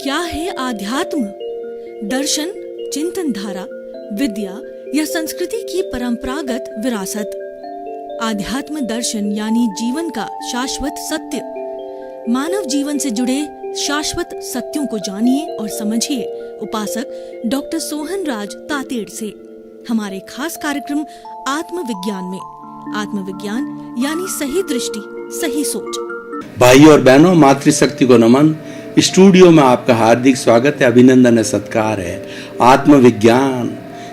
क्या है आध्यात्म? दर्शन, चिंतन धारा, विद्या या संस्कृति की परंपरागत विरासत। आध्यात्म दर्शन यानी जीवन का शाश्वत सत्य। मानव जीवन से जुड़े शाश्वत सत्यों को जानिए और समझिए उपासक डॉक्टर सोहन राज तातेड़ से हमारे खास कार्यक्रम आत्मविज्ञान में। आत्मविज्ञान यानी सही दृष्टि, सही सोच। भाई और बहनों, मातृशक्ति को नमन। स्टूडियो में आपका हार्दिक स्वागत है, अभिनंदन है, सत्कार है। आत्मविज्ञान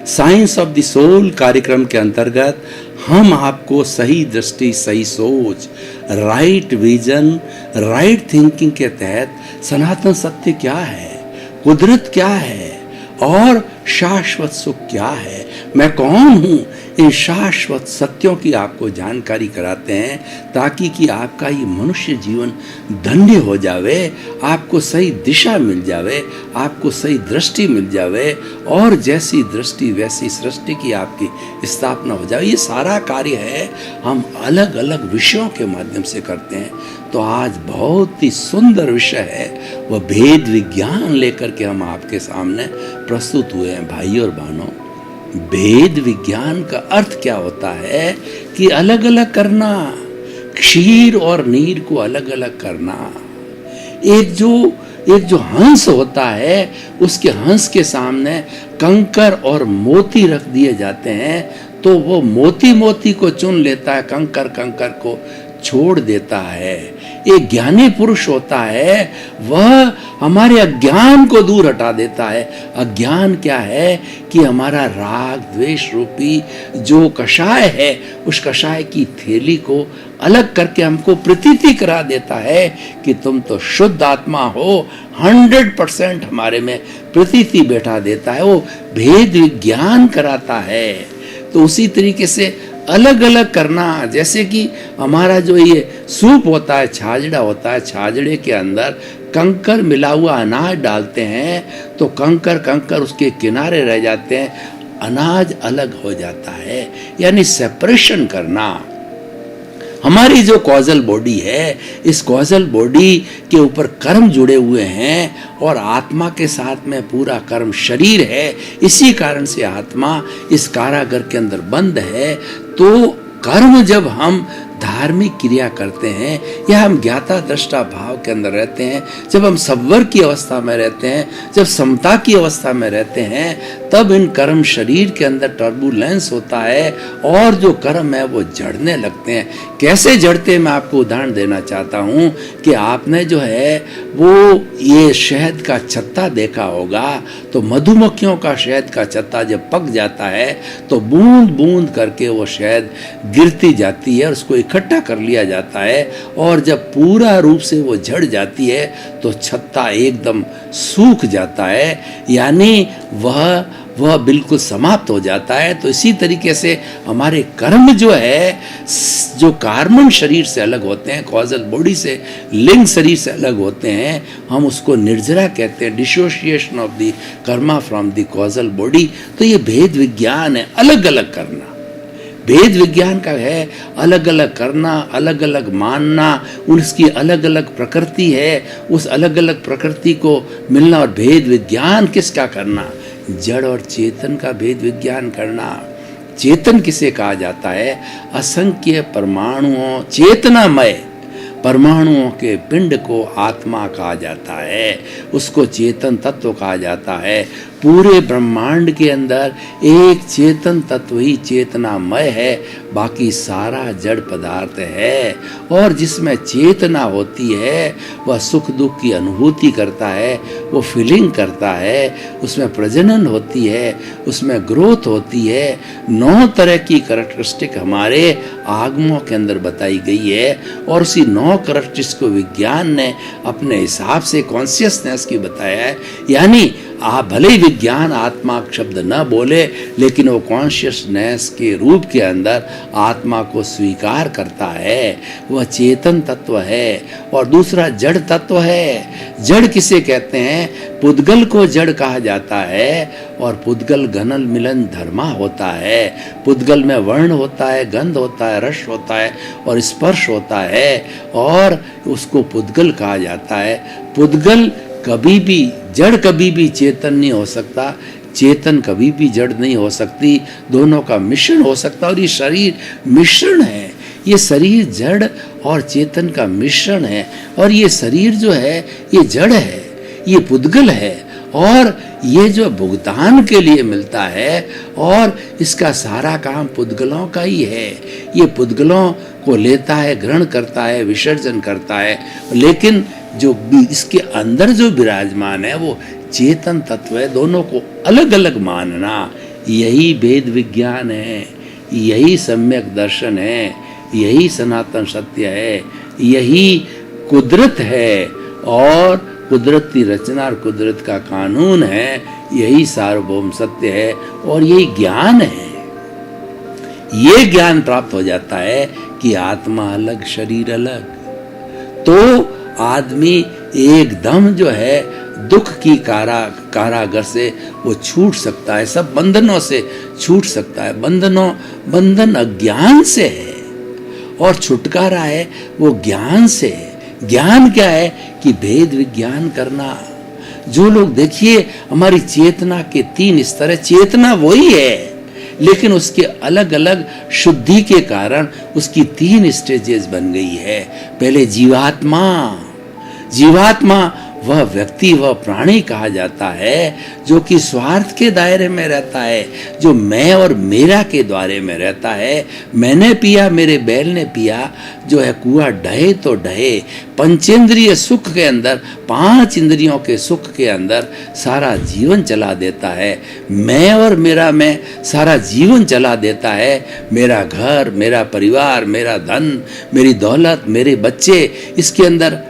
साइंस ऑफ द सोल कार्यक्रम के अंतर्गत हम आपको सही दृष्टि, सही सोच, राइट विजन, राइट थिंकिंग के तहत सनातन सत्य क्या है, कुदरत क्या है और शाश्वत सुख क्या है, मैं कौन हूँ, इन शाश्वत सत्यों की आपको जानकारी कराते हैं ताकि कि आपका ये मनुष्य जीवन धन्य हो जावे, आपको सही दिशा मिल जावे, आपको सही दृष्टि मिल जावे और जैसी दृष्टि वैसी सृष्टि की आपकी स्थापना हो जाए। ये सारा कार्य है हम अलग अलग विषयों के माध्यम से करते हैं। तो आज बहुत ही सुंदर विषय है, वह भेद विज्ञान लेकर के हम आपके सामने प्रस्तुत हुए हैं। भाई और बहनों, भेद विज्ञान का अर्थ क्या होता है कि अलग अलग करना, क्षीर और नीर को अलग अलग करना। एक जो हंस होता है उसके हंस के सामने कंकर और मोती रख दिए जाते हैं तो वो मोती को चुन लेता है, कंकर को छोड़ देता है। एक ज्ञानी पुरुष होता है, वह हमारे अज्ञान को दूर हटा देता है। अज्ञान क्या है कि हमारा राग द्वेष रूपी जो कषाय है, उस कषाय की थैली को अलग करके हमको प्रतीति करा देता है कि तुम तो शुद्ध आत्मा हो। 100% हमारे में प्रतीति बैठा देता है, वो भेद विज्ञान कराता है। तो उसी तरीके से अलग अलग करना, जैसे कि हमारा जो ये सूप होता है, छाजड़ा होता है, छाजड़े के अंदर कंकर मिला हुआ अनाज डालते हैं तो कंकर उसके किनारे रह जाते हैं, अनाज अलग हो जाता है। यानी सेपरेशन करना। हमारी जो कॉजल बॉडी है, इस कॉजल बॉडी के ऊपर कर्म जुड़े हुए हैं और आत्मा के साथ में पूरा कर्म शरीर है। इसी कारण से आत्मा इस कारागार के अंदर बंद है। तो कर्म जब हम धार्मिक क्रिया करते हैं या हम ज्ञाता दृष्टा भाव के अंदर रहते हैं, जब हम सब्वर की अवस्था में रहते हैं, जब समता की अवस्था में रहते हैं, तब इन कर्म शरीर के अंदर टर्बुलेंस होता है और जो कर्म है वो जड़ने लगते हैं। कैसे जड़ते हैं मैं आपको उदाहरण देना चाहता हूँ कि आपने जो है वो ये शहद का छत्ता देखा होगा, तो मधुमक्खियों का शहद का छत्ता जब पक जाता है तो बूंद बूंद करके वो शहद गिरती जाती है और उसको इकट्ठा कर लिया जाता है और जब पूरा रूप से वो झड़ जाती है तो छत्ता एकदम सूख जाता है, यानी वह बिल्कुल समाप्त हो जाता है। तो इसी तरीके से हमारे कर्म जो है, जो कार्बन शरीर से अलग होते हैं, कॉजल बॉडी से, लिंग शरीर से अलग होते हैं, हम उसको निर्जरा कहते हैं, dissociation of the Karma from the causal body. तो ये भेद विज्ञान है, अलग अलग करना। भेद विज्ञान का है अलग अलग करना, अलग अलग मानना, उसकी अलग अलग प्रकृति है, उस अलग अलग प्रकृति को मिलना। और भेद विज्ञान किसका करना? जड़ और चेतन का भेद विज्ञान करना। चेतन किसे कहा जाता है? असंख्य परमाणुओं, चेतनामय परमाणुओं के पिंड को आत्मा कहा जाता है, उसको चेतन तत्व कहा जाता है। पूरे ब्रह्मांड के अंदर एक चेतन तत्व ही चेतनामय है, बाकी सारा जड़ पदार्थ है। और जिसमें चेतना होती है वह सुख दुख की अनुभूति करता है, वो फीलिंग करता है, उसमें प्रजनन होती है, उसमें ग्रोथ होती है। 9 तरह की कैरेक्टरिस्टिक हमारे आगमों के अंदर बताई गई है और उसी 9 कैरेक्टरिस्टिक्स को विज्ञान ने अपने हिसाब से कॉन्शियसनेस की बताया है। यानी आप भले विज्ञान आत्मा शब्द न बोले, लेकिन वो कॉन्शियसनेस के रूप के अंदर आत्मा को स्वीकार करता है। वह चेतन तत्व है। और दूसरा जड़ तत्व है। जड़ किसे कहते हैं? पुद्गल को जड़ कहा जाता है और पुद्गल घनल मिलन धर्मा होता है। पुद्गल में वर्ण होता है, गंध होता है, रस होता है और स्पर्श होता है और उसको पुद्गल कहा जाता है। पुद्गल कभी भी जड़ कभी भी चेतन नहीं हो सकता, चेतन कभी भी जड़ नहीं हो सकती, दोनों का मिश्रण हो सकता है। और ये शरीर मिश्रण है, ये शरीर जड़ और चेतन का मिश्रण है। और ये शरीर जो है ये जड़ है, ये पुद्गल है, और ये जो भुगतान के लिए मिलता है, और इसका सारा काम पुद्गलों का ही है। ये पुद्गलों को लेता है, ग्रहण करता है, विसर्जन करता है, लेकिन जो इसके अंदर जो विराजमान है वो चेतन तत्व है। दोनों को अलग अलग मानना, यही वेद विज्ञान है, यही सम्यक दर्शन है, यही सनातन सत्य है, यही कुदरत है, और कुदरत की रचना और कुदरत का कानून है, यही सार्वभौम सत्य है, और यही ज्ञान है। ये ज्ञान प्राप्त हो जाता है कि आत्मा अलग, शरीर अलग, तो आदमी एकदम जो है दुख की कारागर से वो छूट सकता है, सब बंधनों से छूट सकता है। बंधन अज्ञान से है, और छुटकारा है वो ज्ञान से। ज्ञान क्या है कि भेद विज्ञान करना। जो लोग देखिए हमारी चेतना के 3 स्तर है, चेतना वही है, लेकिन उसके अलग अलग शुद्धि के कारण उसकी 3 स्टेजेस बन गई है। पहले जीवात्मा वह व्यक्ति, वह प्राणी कहा जाता है जो कि स्वार्थ के दायरे में रहता है, जो मैं और मेरा के द्वारे में रहता है। मैंने पिया, मेरे बैल ने पिया, जो है कुआं ढहे तो ढहे। पंचेंद्रिय सुख के अंदर, 5 इंद्रियों के सुख के अंदर सारा जीवन चला देता है। मैं और मेरा मैं सारा जीवन चला देता है। मेरा घर, मेरा परिवार, मेरा धन, मेरी दौलत, मेरे बच्चे, इसके अंदर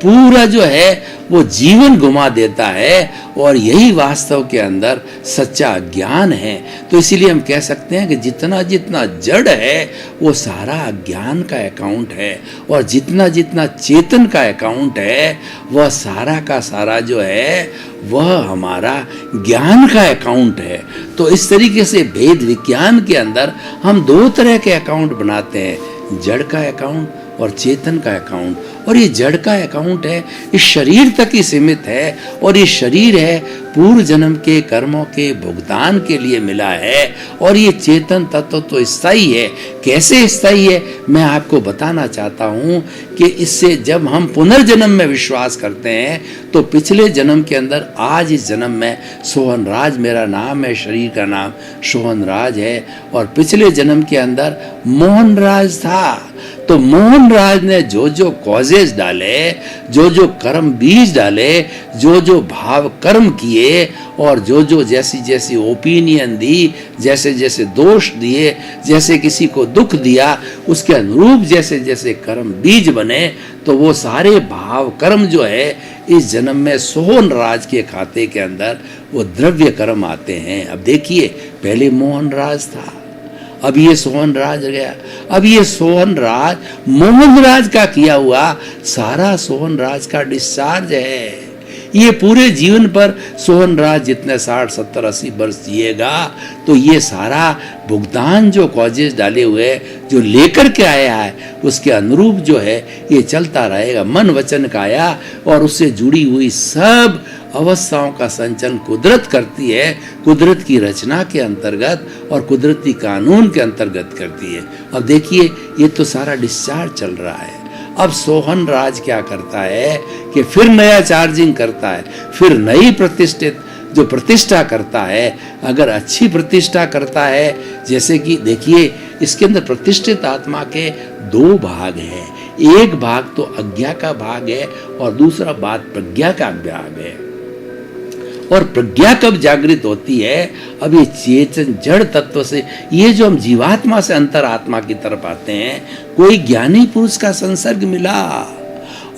पूरा जो है वो जीवन घुमा देता है, और यही वास्तव के अंदर सच्चा ज्ञान है। तो इसीलिए हम कह सकते हैं कि जितना जितना जड़ है वो सारा अज्ञान का अकाउंट है, और जितना जितना चेतन का अकाउंट है वह सारा का सारा जो है वह हमारा ज्ञान का अकाउंट है। तो इस तरीके से भेद विज्ञान के अंदर हम 2 तरह के अकाउंट बनाते हैं, जड़ का अकाउंट और चेतन का अकाउंट। और ये जड़ का अकाउंट है, इस शरीर तक ही सीमित है, और ये शरीर है पूर्व जन्म के कर्मों के भुगतान के लिए मिला है। और ये चेतन तत्व तो स्थायी है। कैसे स्थायी है मैं आपको बताना चाहता हूँ कि इससे जब हम पुनर्जन्म में विश्वास करते हैं तो पिछले जन्म के अंदर, आज इस जन्म में सोहन राज मेरा नाम है, शरीर का नाम सोहन राज है, और पिछले जन्म के अंदर मोहन राज था। तो मोहन राज ने जो जो कॉजेज डाले, जो जो कर्म बीज डाले, जो जो भाव कर्म किए, और जो जो जैसी जैसी ओपिनियन दी, जैसे जैसे दोष दिए, जैसे किसी को दुख दिया, उसके अनुरूप जैसे जैसे कर्म बीज बने, तो वो सारे भाव कर्म जो है इस जन्म में सोहन राज के खाते के अंदर वो द्रव्य कर्म आते हैं। अब देखिए, पहले मोहन राज था, अब ये सोहन राज गया। अब ये सोहन राज मोहन राज का किया हुआ सारा सोहन राज का डिस्चार्ज है। ये पूरे जीवन पर सोहन राज जितने 60, 70, 80 वर्ष जिएगा, तो ये सारा भुगतान जो कॉजेज डाले हुए, जो लेकर के आया है, उसके अनुरूप जो है ये चलता रहेगा। मन वचन काया और उससे जुड़ी हुई सब अवस्थाओं का संचलन कुदरत करती है, कुदरत की रचना के अंतर्गत और कुदरती कानून के अंतर्गत करती है। अब देखिए, ये तो सारा डिस्चार्ज चल रहा है। अब सोहन राज क्या करता है कि फिर नया चार्जिंग करता है, फिर नई प्रतिष्ठित जो प्रतिष्ठा करता है। अगर अच्छी प्रतिष्ठा करता है, जैसे कि देखिए इसके अंदर प्रतिष्ठित आत्मा के 2 भाग हैं। एक भाग तो अज्ञा का भाग है और दूसरा भाग प्रज्ञा का भाग है। और प्रज्ञा कब जागृत होती है? अब ये चेतन जड़ तत्व से, ये जो हम जीवात्मा से अंतरात्मा की तरफ आते हैं, कोई ज्ञानी पुरुष का संसर्ग मिला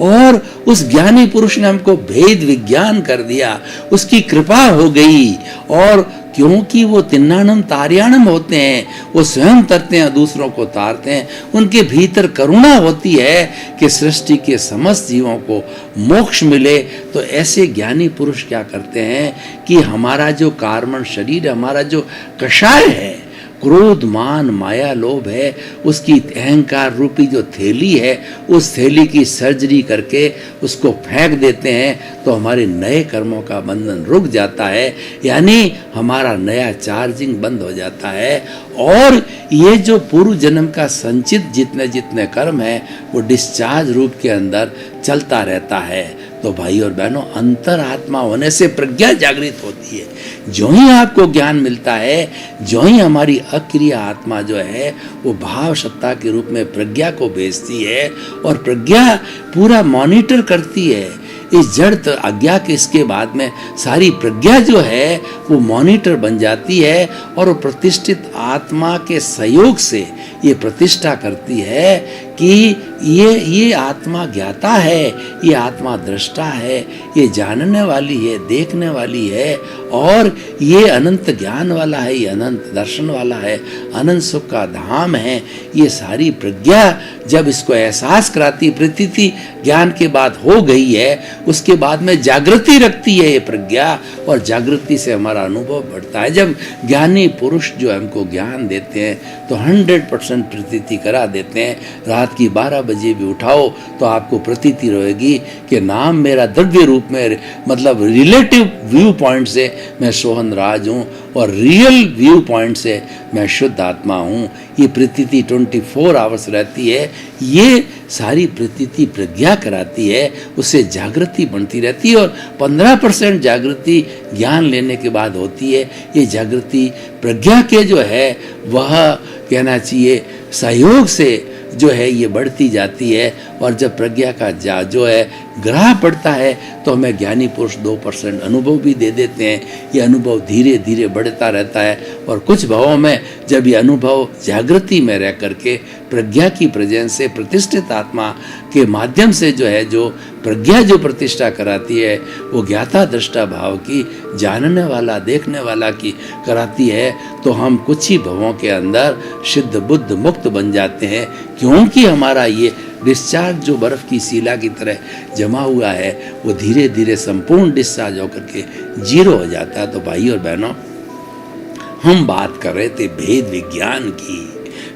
और उस ज्ञानी पुरुष ने हमको भेद विज्ञान कर दिया, उसकी कृपा हो गई। और क्योंकि वो तिन्नानम तार्याणम होते हैं, वो स्वयं तरते हैं, दूसरों को तारते हैं, उनके भीतर करुणा होती है कि सृष्टि के समस्त जीवों को मोक्ष मिले। तो ऐसे ज्ञानी पुरुष क्या करते हैं कि हमारा जो कार्बन शरीर, हमारा जो कषाय है, क्रोध मान माया लोभ है, उसकी अहंकार रूपी जो थैली है, उस थैली की सर्जरी करके उसको फेंक देते हैं तो हमारे नए कर्मों का बंधन रुक जाता है, यानी हमारा नया चार्जिंग बंद हो जाता है। और ये जो पूर्व जन्म का संचित जितने जितने कर्म है वो डिस्चार्ज रूप के अंदर चलता रहता है। तो भाई और बहनों, अंतर आत्मा होने से प्रज्ञा जागृत होती है। जो ही आपको ज्ञान मिलता है, जो ही हमारी अक्रिय आत्मा जो है वो भाव सत्ता के रूप में प्रज्ञा को भेजती है और प्रज्ञा पूरा मॉनिटर करती है। इस जड़ अज्ञा के इसके बाद में सारी प्रज्ञा जो है वो मॉनिटर बन जाती है और वो प्रतिष्ठित आत्मा के सहयोग से ये प्रतिष्ठा करती है कि ये आत्मा ज्ञाता है, ये आत्मा दृष्टा है, ये जानने वाली है, देखने वाली है और ये अनंत ज्ञान वाला है, ये अनंत दर्शन वाला है, अनंत सुख का धाम है। ये सारी प्रज्ञा जब इसको एहसास कराती, प्रतीति ज्ञान के बाद हो गई है, उसके बाद में जागृति रखती है ये प्रज्ञा और जागृति से हमारा अनुभव बढ़ता है। जब ज्ञानी पुरुष जो हमको ज्ञान देते हैं तो 100% प्रतीति करा देते हैं। रात की 12 बजे भी उठाओ तो आपको प्रतीति रहेगी कि नाम मेरा द्रव्य रूप में, मतलब रिलेटिव व्यू पॉइंट से मैं सोहन राज हूँ और रियल व्यू पॉइंट से मैं शुद्ध आत्मा हूँ। ये प्रतीति 24 आवर्स रहती है। ये सारी प्रतीति प्रज्ञा कराती है, उससे जागृति बनती रहती है और 15% जागृति ज्ञान लेने के बाद होती है। ये जागृति प्रज्ञा के जो है वह कहना चाहिए सहयोग से जो है ये बढ़ती जाती है और जब प्रज्ञा का जो है ग्राह पड़ता है तो हमें ज्ञानी पुरुष 2% अनुभव भी दे देते हैं। ये अनुभव धीरे धीरे बढ़ता रहता है और कुछ भावों में जब ये अनुभव जागृति में रह करके प्रज्ञा की प्रेजेंस से प्रतिष्ठित आत्मा के माध्यम से जो है जो प्रज्ञा जो प्रतिष्ठा कराती है वो ज्ञाता दृष्टा भाव की, जानने वाला देखने वाला की कराती है, तो हम कुछ ही भावों के अंदर सिद्ध बुद्ध मुक्त बन जाते हैं। क्योंकि हमारा ये डिस्चार्ज जो बर्फ की शिला की तरह जमा हुआ है वो धीरे धीरे संपूर्ण डिस्चार्ज होकर के जीरो हो जाता है। तो भाई और बहनों, हम बात कर रहे थे भेद विज्ञान की।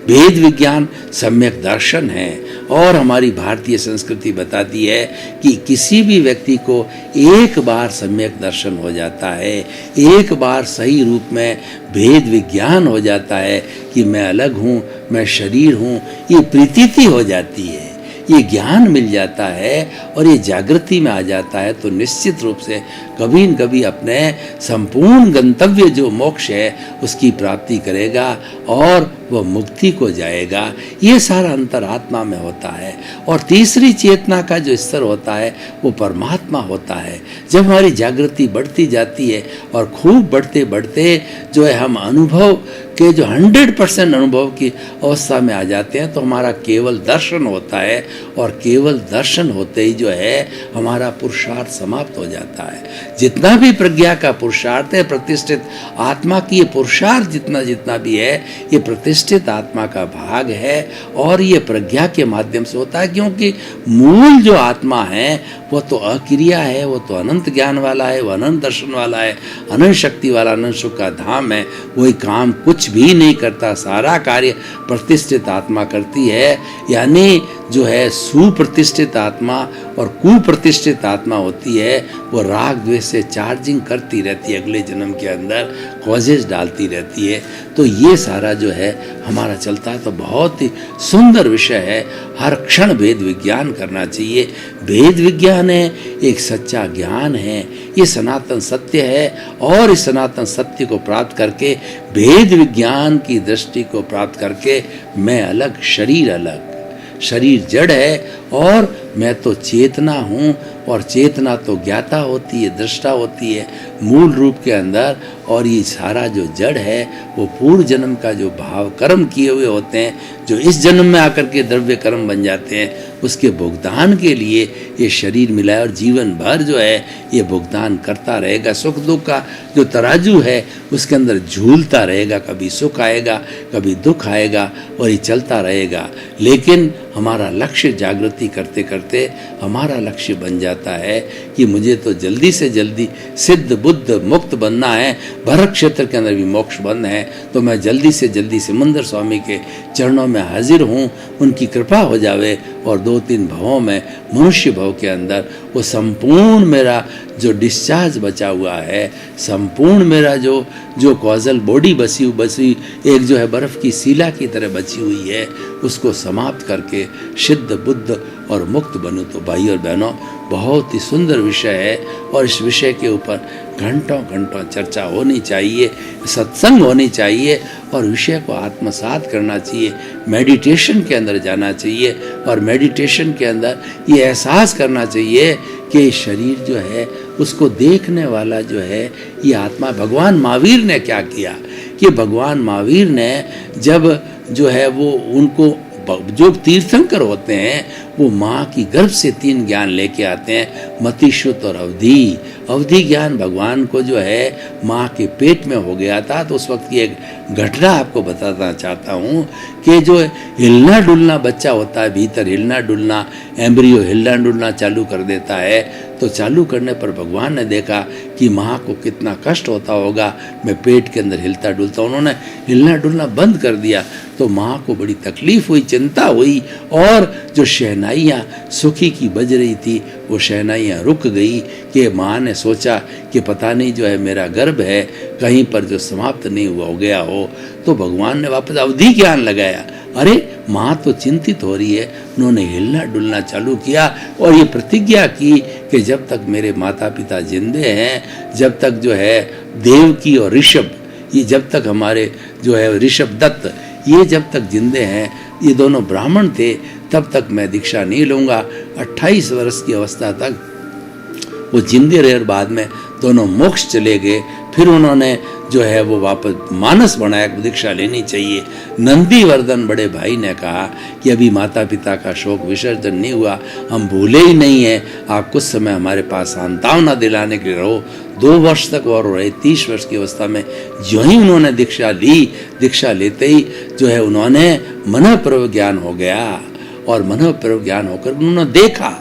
भेद विज्ञान सम्यक दर्शन है और हमारी भारतीय संस्कृति बताती है कि किसी भी व्यक्ति को एक बार सम्यक दर्शन हो जाता है, एक बार सही रूप में भेद विज्ञान हो जाता है कि मैं अलग हूँ, मैं शरीर हूँ, ये प्रतीति हो जाती है, ये ज्ञान मिल जाता है और ये जागृति में आ जाता है, तो निश्चित रूप से कभी न कभी अपने संपूर्ण गंतव्य जो मोक्ष है उसकी प्राप्ति करेगा और वह मुक्ति को जाएगा। ये सारा अंतरात्मा में होता है। और तीसरी चेतना का जो स्तर होता है वो परमात्मा होता है। जब हमारी जागृति बढ़ती जाती है और खूब बढ़ते बढ़ते जो है हम अनुभव के जो 100% अनुभव की अवस्था में आ जाते हैं तो हमारा केवल दर्शन होता है और केवल दर्शन होते ही जो है हमारा पुरुषार्थ समाप्त हो जाता है। जितना भी प्रज्ञा का पुरुषार्थ है, प्रतिष्ठित आत्मा की ये पुरुषार्थ जितना जितना भी है ये प्रतिष्ठित आत्मा का भाग है और ये प्रज्ञा के माध्यम से होता है। क्योंकि मूल जो आत्मा है वो तो अक्रिया है, वो तो अनंत ज्ञान वाला है, वो अनंत दर्शन वाला है, अनंत शक्ति वाला, अनंत सुख का धाम है। वही काम कुछ भी नहीं करता, सारा कार्य प्रतिष्ठित आत्मा करती है। यानी जो है सुप्रतिष्ठित आत्मा और कुप्रतिष्ठित आत्मा होती है वो राग द्वेष से चार्जिंग करती रहती है, अगले जन्म के अंदर कॉजेज डालती रहती है। तो ये सारा जो है हमारा चलता है। तो बहुत ही सुंदर विषय है, हर क्षण भेद विज्ञान करना चाहिए। भेद विज्ञान है, एक सच्चा ज्ञान है, ये सनातन सत्य है और इस सनातन सत्य को प्राप्त करके भेद विज्ञान की दृष्टि को प्राप्त करके मैं अलग, शरीर अलग, शरीर जड़ है और मैं तो चेतना हूँ और चेतना तो ज्ञाता होती है, दृष्टा होती है मूल रूप के अंदर। और ये सारा जो जड़ है वो पूर्व जन्म का जो भाव कर्म किए हुए होते हैं जो इस जन्म में आकर के द्रव्य कर्म बन जाते हैं, उसके भुगतान के लिए ये शरीर मिला है और जीवन भर जो है ये भुगतान करता रहेगा। सुख दुख का जो तराजू है उसके अंदर झूलता रहेगा, कभी सुख आएगा कभी दुख आएगा और ये चलता रहेगा। लेकिन हमारा लक्ष्य जागृति करते करते हमारा लक्ष्य बन जाता है कि मुझे तो जल्दी से जल्दी सिद्ध बुद्ध मुक्त बनना है, भरत क्षेत्र के अंदर भी मोक्ष बंद है, तो मैं जल्दी से जल्दी सिमंदर स्वामी के चरणों में हाजिर हूँ, उनकी कृपा हो जावे और 2-3 भवों में मनुष्य भव के अंदर वो संपूर्ण मेरा जो डिस्चार्ज बचा हुआ है, संपूर्ण मेरा जो कॉजल बॉडी बसी एक जो है बर्फ़ की सीला की तरह बची हुई है, उसको समाप्त करके सिद्ध बुद्ध और मुक्त बनूं। तो भाई और बहनों, बहुत ही सुंदर विषय है और इस विषय के ऊपर घंटों घंटों चर्चा होनी चाहिए, सत्संग होनी चाहिए और विषय को आत्मसात करना चाहिए, मेडिटेशन के अंदर जाना चाहिए और मेडिटेशन के अंदर ये एहसास करना चाहिए कि शरीर जो है उसको देखने वाला जो है ये आत्मा। भगवान महावीर ने क्या किया कि भगवान महावीर ने जब जो है वो उनको जो तीर्थंकर होते हैं वो माँ की गर्भ से 3 ज्ञान लेके आते हैं, मति, शुद्ध और अवधि। अवधि ज्ञान भगवान को जो है माँ के पेट में हो गया था। तो उस वक्त की एक घटना आपको बताना चाहता हूँ कि जो हिलना डुलना बच्चा होता है, भीतर हिलना डुलना, एम्ब्रियो हिलना डुलना चालू कर देता है। तो चालू करने पर भगवान ने देखा कि माँ को कितना कष्ट होता होगा, मैं पेट के अंदर हिलता डुलता। उन्होंने हिलना डुलना बंद कर दिया तो माँ को बड़ी तकलीफ हुई, चिंता हुई और जो शहनाइयाँ सुखी की बज रही थी वो शहनाइयाँ रुक गई कि माँ ने सोचा कि पता नहीं जो है मेरा गर्भ है कहीं पर जो समाप्त नहीं हुआ हो गया हो। तो भगवान ने वापस अवधि ज्ञान लगाया। अरे माँ तो चिंतित हो रही है। उन्होंने हिलना डुलना चालू किया और ये प्रतिज्ञा की कि जब तक मेरे माता पिता जिंदे हैं, जब तक जो है देवकी और ऋषभ, ये जब तक हमारे जो है ऋषभ दत्त, ये जब तक जिंदे हैं, ये दोनों ब्राह्मण थे, तब तक मैं दीक्षा नहीं लूँगा। 28 वर्ष की अवस्था तक वो जिंदे रहे और बाद में दोनों मोक्ष चले गए। फिर उन्होंने जो है वो वापस मानस बनाया कि दीक्षा लेनी चाहिए। नंदीवर्धन बड़े भाई ने कहा कि अभी माता पिता का शोक विसर्जन नहीं हुआ, हम भूले ही नहीं हैं, आप कुछ समय हमारे पास सांत्वना दिलाने के लिए रहो। 2 वर्ष तक और रहे। 30 वर्ष की अवस्था में जो ही उन्होंने दीक्षा ली, दीक्षा लेते ही जो है उन्होंने मनःप्रव ज्ञान हो गया और मनःप्रव ज्ञान होकर उन्होंने देखा,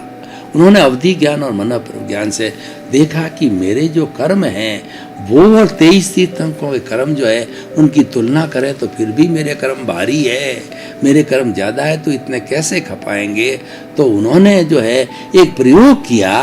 उन्होंने अवधि ज्ञान और मनःप्रव ज्ञान से देखा कि मेरे जो कर्म हैं वो और 23 तीर्थंकरों के कर्म जो है उनकी तुलना करें तो फिर भी मेरे कर्म भारी है, मेरे कर्म ज़्यादा है, तो इतने कैसे खपाएंगे। तो उन्होंने जो है एक प्रयोग किया।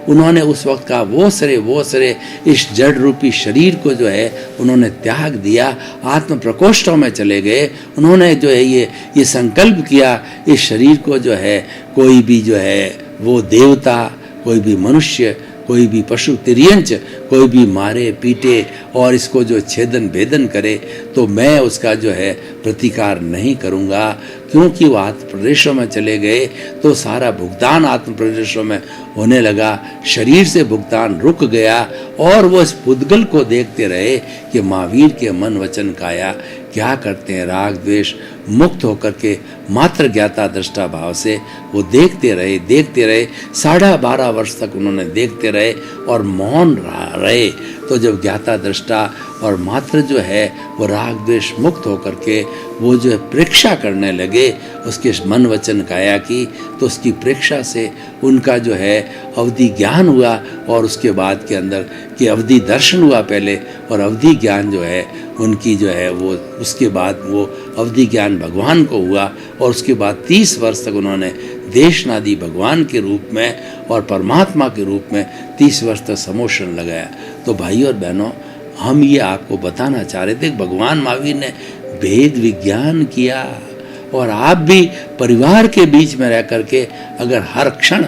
उन्होंने उस वक्त का वो सरे इस जड़ रूपी शरीर को जो है उन्होंने त्याग दिया, आत्म प्रकोष्ठों में चले गए। उन्होंने जो है ये संकल्प किया, इस शरीर को जो है कोई भी जो है वो देवता, कोई भी मनुष्य, कोई भी पशु तिर्यंच, कोई भी मारे पीटे और इसको जो छेदन भेदन करे तो मैं उसका जो है प्रतिकार नहीं करूँगा। क्योंकि वो आत्म प्रदेशों में चले गए तो सारा भुगतान आत्म प्रदेशों में होने लगा, शरीर से भुगतान रुक गया और वो इस पुद्गल को देखते रहे कि महावीर के मन वचन काया क्या करते हैं। राग द्वेष मुक्त होकर के मात्र ज्ञाता दृष्टा भाव से वो देखते रहे 12.5 वर्ष तक उन्होंने देखते रहे और मौन रहे। तो जब ज्ञाता दृष्टा और मात्र जो है वो राग द्वेष मुक्त होकर के वो जो है प्रेक्षा करने लगे उसके मन वचन काया की, तो उसकी प्रेक्षा से उनका जो है अवधि ज्ञान हुआ और उसके बाद के अंदर कि अवधि दर्शन हुआ पहले और अवधि ज्ञान जो है उनकी जो है वो उसके बाद वो अवधि ज्ञान भगवान को हुआ और उसके बाद 30 वर्ष तक उन्होंने देशनादि भगवान के रूप में और परमात्मा के रूप में 30 वर्ष तक समोशन लगाया। तो भाई और बहनों, हम ये आपको बताना चाह रहे थे भगवान महावीर ने भेद विज्ञान किया और आप भी परिवार के बीच में रह करके अगर हर क्षण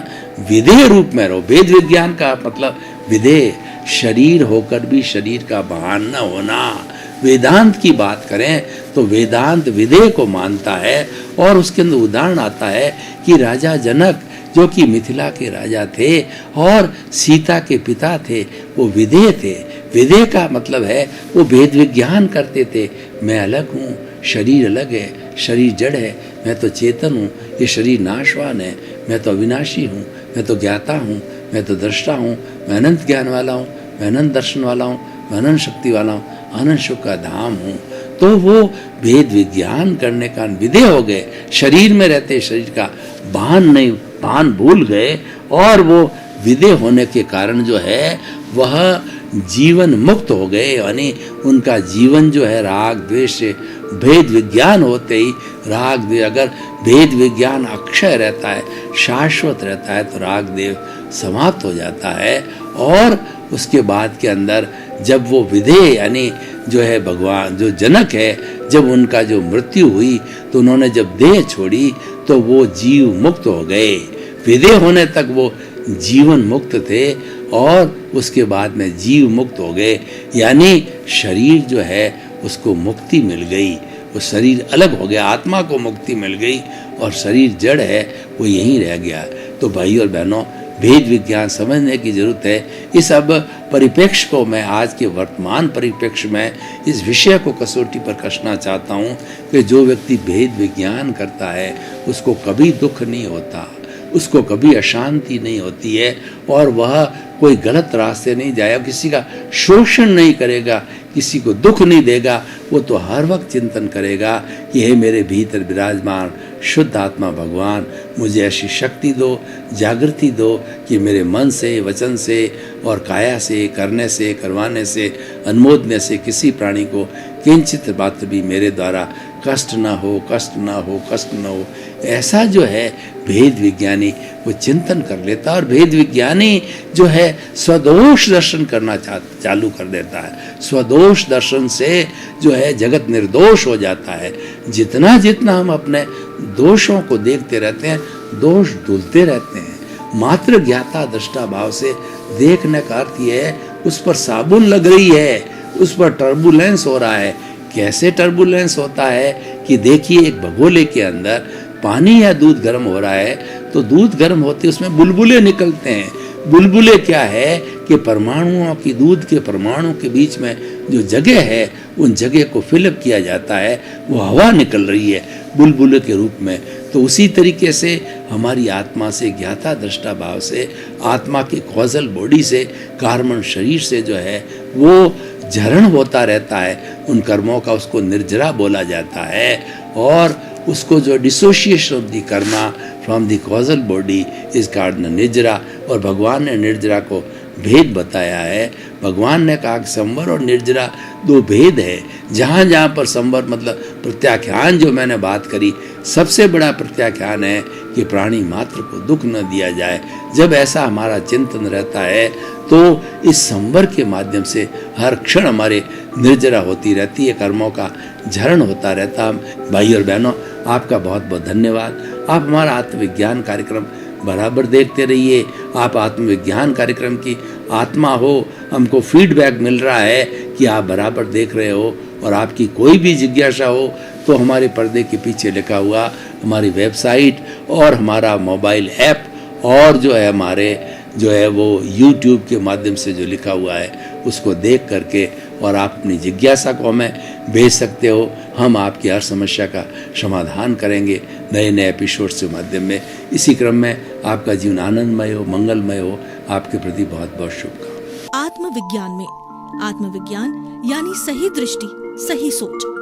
विधेय रूप में रहो। भेद विज्ञान का मतलब विधेय, शरीर होकर भी शरीर का भान न होना। वेदांत की बात करें तो वेदांत विधेय को मानता है और उसके अंदर उदाहरण आता है कि राजा जनक जो कि मिथिला के राजा थे और सीता के पिता थे, वो विधेय थे। विधेय का मतलब है वो भेद विज्ञान करते थे। मैं अलग हूँ, शरीर अलग है, शरीर जड़ है, मैं तो चेतन हूँ, ये शरीर नाशवान है, मैं तो अविनाशी हूँ, मैं तो ज्ञाता हूँ, मैं तो दृष्टा हूँ, मैं अनंत ज्ञान वाला हूँ, मैं अनंत दर्शन वाला हूँ, मैं अनंत शक्ति वाला हूँ, आनंद सुख का धाम हूँ। तो वो भेद विज्ञान करने का विधेय हो गए, शरीर में रहते शरीर का भान भूल गए, और वो विधेय होने के कारण जो है वह जीवन मुक्त हो गए। यानी उनका जीवन जो है राग द्वेष से भेद विज्ञान होते ही राग द्वेष, अगर भेद विज्ञान अक्षय रहता है, शाश्वत रहता है, तो राग देव समाप्त हो जाता है। और उसके बाद के अंदर जब वो विधेय यानी जो है भगवान जो जनक है, जब उनका जो मृत्यु हुई तो उन्होंने जब देह छोड़ी तो वो जीव मुक्त हो गए। विधेय होने तक वो जीवन मुक्त थे और उसके बाद में जीव मुक्त हो गए, यानी शरीर जो है उसको मुक्ति मिल गई, वो शरीर अलग हो गया, आत्मा को मुक्ति मिल गई और शरीर जड़ है वो यहीं रह गया। तो भाई और बहनों, भेद विज्ञान समझने की जरूरत है। इस अब परिप्रेक्ष्य को मैं आज के वर्तमान परिप्रेक्ष्य में इस विषय को कसौटी पर कसना चाहता हूँ कि जो व्यक्ति भेद विज्ञान करता है उसको कभी दुख नहीं होता, उसको कभी अशांति नहीं होती है, और वह कोई गलत रास्ते नहीं जाएगा, किसी का शोषण नहीं करेगा, किसी को दुख नहीं देगा। वो तो हर वक्त चिंतन करेगा कि हे मेरे भीतर विराजमान शुद्ध आत्मा भगवान, मुझे ऐसी शक्ति दो, जागृति दो कि मेरे मन से, वचन से और काया से, करने से, करवाने से, अनुमोदने से किसी प्राणी को किंचित मात्र भी मेरे द्वारा कष्ट न हो, कष्ट न हो, कष्ट न हो। ऐसा जो है भेद विज्ञानी वो चिंतन कर लेता है, और भेद विज्ञानी जो है स्वदोष दर्शन करना चालू कर देता है। स्वदोष दर्शन से जो है जगत निर्दोष हो जाता है। जितना जितना हम अपने दोषों को देखते रहते हैं, दोष धुलते रहते हैं। मात्र ज्ञाता दृष्टा भाव से देखने का अर्थ यह है उस पर साबुन लग रही है, उस पर टर्बुलेंस हो रहा है। कैसे टर्बुलेंस होता है कि देखिए, एक भगोले के अंदर पानी या दूध गर्म हो रहा है, तो दूध गर्म होते उसमें बुलबुले निकलते हैं। बुलबुले क्या है कि परमाणुओं की, दूध के परमाणु के बीच में जो जगह है उन जगह को फिलअप किया जाता है, वो हवा निकल रही है बुलबुले के रूप में। तो उसी तरीके से हमारी आत्मा से, ज्ञाता दृष्टा भाव से, आत्मा की कॉजल बॉडी से, कार्बन शरीर से जो है वो झरण होता रहता है उन कर्मों का, उसको निर्जरा बोला जाता है। और उसको जो dissociation of the karma from the causal body is called निर्जरा। और भगवान ने निर्जरा को भेद बताया है। भगवान ने कहा कि संवर और निर्जरा दो भेद है। जहाँ जहाँ पर संवर मतलब प्रत्याख्यान जो मैंने बात करी, सबसे बड़ा प्रत्याख्यान है कि प्राणी मात्र को दुख न दिया जाए। जब ऐसा हमारा चिंतन रहता है तो इस संवर के माध्यम से हर क्षण हमारे निर्जरा होती रहती है, कर्मों का झरण होता रहता। भाई और बहनों, आपका बहुत बहुत धन्यवाद। आप हमारा आत्मविज्ञान कार्यक्रम बराबर देखते रहिए। आप आत्मविज्ञान कार्यक्रम की आत्मा हो, हमको फीडबैक मिल रहा है कि आप बराबर देख रहे हो। और आपकी कोई भी जिज्ञासा हो तो हमारे पर्दे के पीछे लिखा हुआ हमारी वेबसाइट और हमारा मोबाइल ऐप, और जो है हमारे जो है वो YouTube के माध्यम से जो लिखा हुआ है उसको देख करके और आप अपनी जिज्ञासा को हमें भेज सकते हो। हम आपकी हर समस्या का समाधान करेंगे नए नए एपिसोड के माध्यम में। इसी क्रम में आपका जीवन आनंदमय हो, मंगलमय हो। आपके प्रति बहुत बहुत शुभकामनाएं। आत्मविज्ञान में आत्मविज्ञान यानी सही दृष्टि, सही सोच।